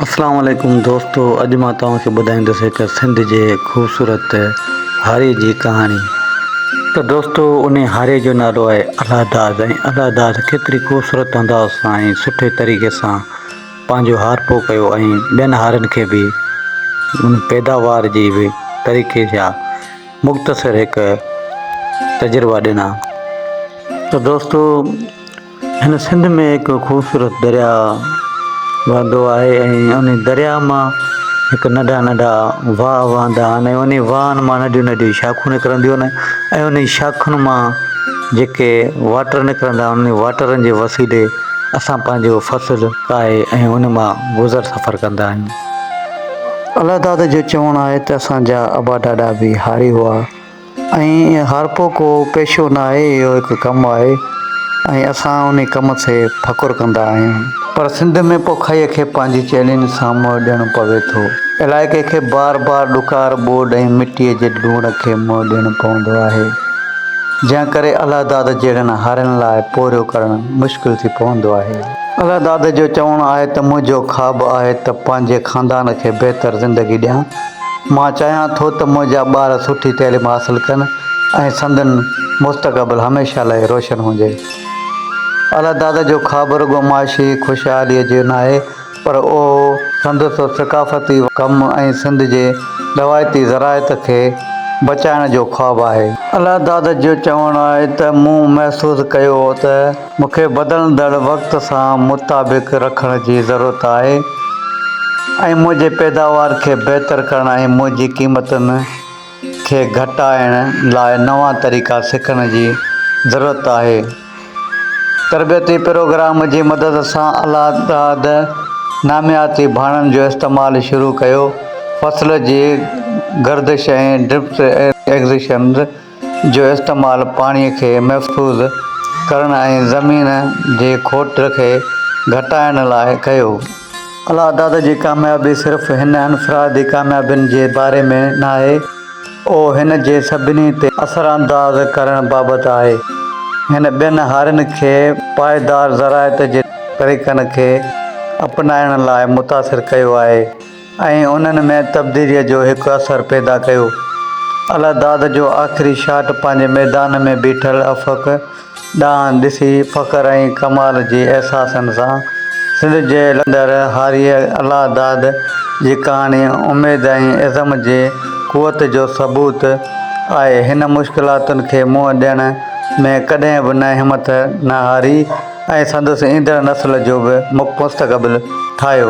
अस्सलाम वालेकुम दोस्तों। अॼु मां तव्हांखे ॿुधाईंदुसि हिकु सिंध जे ख़ूबसूरत हारे जी कहाणी। त दोस्तों, उन हारे जो नालो आहे अलाहदाद। ऐं अलाहदाद केतिरी ख़ूबसूरत अंदाज़ सां ऐं सुठे तरीक़े सां पंहिंजो हारपो कयो ऐं ॿियनि हारनि खे बि उन पैदावार जी बि तरीक़े जा मुख़्तसिर हिकु तजुर्बा ॾिना। त दोस्तों, हिन सिंध में हिकु ख़ूबसूरत दरिया वहंदो आहे ऐं उन दरिया मां हिकु नंढा नंढा वाह वहंदा आहिनि ऐं उन वाहनि मां नंढियूं नंढियूं शाखूं निकिरंदियूं आहिनि ऐं उन शाखुनि मां जेके वाटर निकिरंदा आहिनि उन वाटरनि जे वसीले असां पंहिंजो फ़सुलु आहे ऐं उन मां गुज़र सफ़र कंदा आहियूं। अलाहदाद जो चवणु आहे त असांजा अबा ॾाॾा बि हारी हुआ ऐं हारपो को पेशो न आहे, इहो हिकु कमु आहे ऐं असां उन कम से फ़ख़ुरु कंदा आहियूं। पर सिंध में पोखईअ खे पंहिंजी चैलेंज सां मुंहुं ॾियणो पवे थो। इलाइक़े खे बार बार ॾुकार ॿोॾ ऐं मिटीअ जे लूण खे मुंहुं ॾियणो पवंदो आहे, जंहिं करे अलाहदाद जहिड़नि हारियुनि लाइ पोरियो करणु मुश्किल थी पवंदो आहे। अलाहदाद जो चवणु आहे त मुंहिंजो ख़्वाबु आहे त पंहिंजे ख़ानदान खे बहितरु ज़िंदगी ॾियां। मां चाहियां थो त मुंहिंजा ॿार सुठी तइलीम हासिलु कनि ऐं संदनि मुस्तक़बिल हमेशह लाइ रोशन हुजे। अलाहदाद जो ख़्वाबु रुॻो माशी ख़ुशहालीअ जो न आहे, पर उहो संदसि सक़ाफ़ती कमु ऐं सिंध जे रवायती ज़राइत खे बचाइण जो ख़्वाबु आहे। अलाहदाद जो चवणु आहे त मूं महसूसु कयो त मूंखे बदिलंदड़ वक़्त सां मुताबिक़ रखण जी ज़रूरत आहे ऐं मुंहिंजे पैदावार खे बहितरु करण ऐं मुंहिंजी क़ीमतुनि खे घटाइण लाइ नवां तरीक़ा सिखण जी ज़रूरत आहे। तरबियती प्रोग्राम जी मदद सां अलाहदाद नामियाती भाणनि जो इस्तेमालु शुरू कयो। फ़सुल जी गर्दिश ऐं ड्रिप इरिगेशन जो इस्तेमालु पाणीअ खे महफ़ूज़ करण ऐं ज़मीन जे खोट खे घटाइण लाइ कयो। अलाहदाद जी कामयाबी सिर्फ़ु हिन इनफ़रादी कामयाबियुनि जे बारे में न आहे, उहो हिन जे सभिनी ते असरअंदाज़ करण बाबति आहे। हिन ॿियनि हारियुनि खे पाइदार ज़राइत जे तरीक़नि खे अपनाइण लाइ मुतासिर कयो आहे ऐं उन्हनि में तब्दीलीअ जो हिकु असरु पैदा कयो। अलाहदाद जो आख़िरी शाट पंहिंजे मैदान में बीठल अफ़क़ ॾांहुं ॾिसी फ़ख़्रु ऐं कमाल जे अहसासनि सां सिंध जे लंदड़ हारीअ अलाहदाद जी कहाणी उमेद ऐं इज़्म जे क़ुवत जो सबूत आहे। हिन मुश्किलातुनि खे मुंहुं ॾियण में कॾहिं बि न हिमत न हारी ऐं संदसि ईंदड़ नस्ल जो बि मुस्तक़बिल ठाहियो।